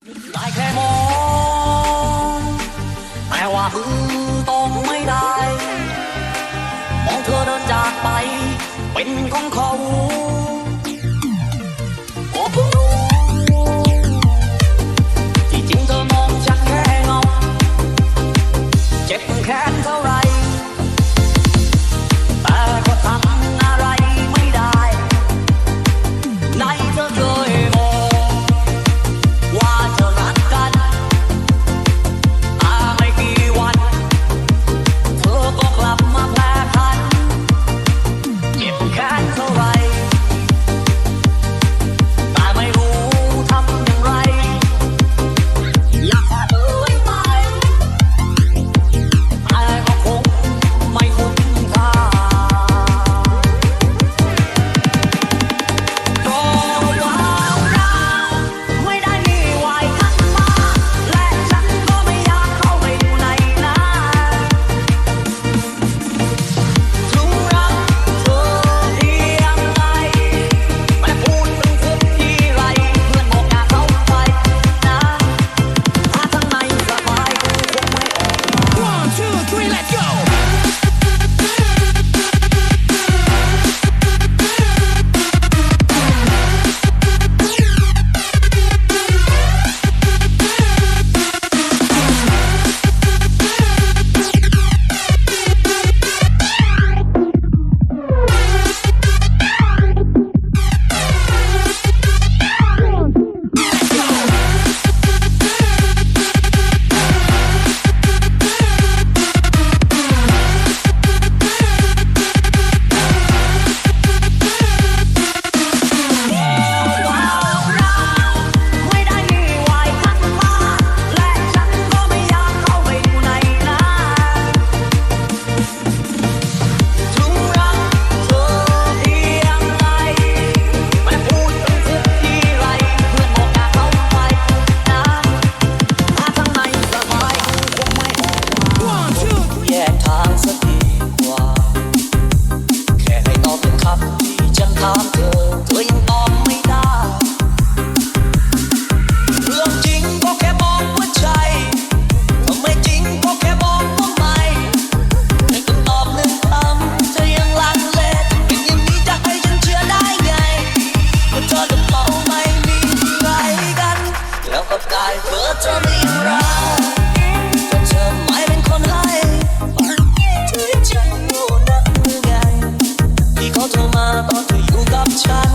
ได้แค่มองแต่ว่ามือต้องไม่ได้มองเธอเดินจากไปเป็นของเขาโอ้เพิ่งรู้ที่จริงเธอมองฉันแค่เงาเจ็บแค้นเท่าไรแต่ก็ทำอะไรไม่ได้ในเธอเคยมองว่าจะรักกันไม่กี่วันเธอก็กลับมาแปรผันเจ็บแค้นเท่าไรแต่ไม่รู้ทำอย่างไรอยากจะเอ่ยไปแต่ก็คงไม่คุ้มค่าเพราะว่าเราไม่ได้มีไว้ข้างมาและฉันก็ไม่อยากเข้าไปอยู่ในนั้นถึงรักเธอเพียงใดไม่พูดถึงทุกทีไรเพื่อนบอกอยากเข้าไปนะถ้าข้างในสบายกูคงไม่ออกมา One, two, three, let's go! ไม่ได้มีไว้ข้างมาและฉันก็ไม่อยากเข้าไปอยู่ในนั้นถึงรักเธอเพียงใดไม่พูดถึงทุกทีไรเพื่อนบอกอยากเข้าไปนะถ้าข้างในสบายกูคงไม่ออกมา One, two, แยกทางสักดีกว่าแค่ให้ตอบเป็นคำที่ฉันถามเธอยังตอบไม่ได้เรื่องจริงก็แค่บอกว่าใช่ถ้าไม่จริงก็แค่บอกว่าไม่ให้คำตอบหนึ่งคำเธอยังลังเลเป็นอย่างนี้จะให้ฉันเชื่อได้ไงว่าเธอกับเขาไม่มีอะไรกันแล้วก็กลายเธอจะไม่รักแต่เธอไม่เป็นคนให้เธอยังฉันโง่นักหรือไงที่เขาโทรมาตอนเธออยู่กับฉัน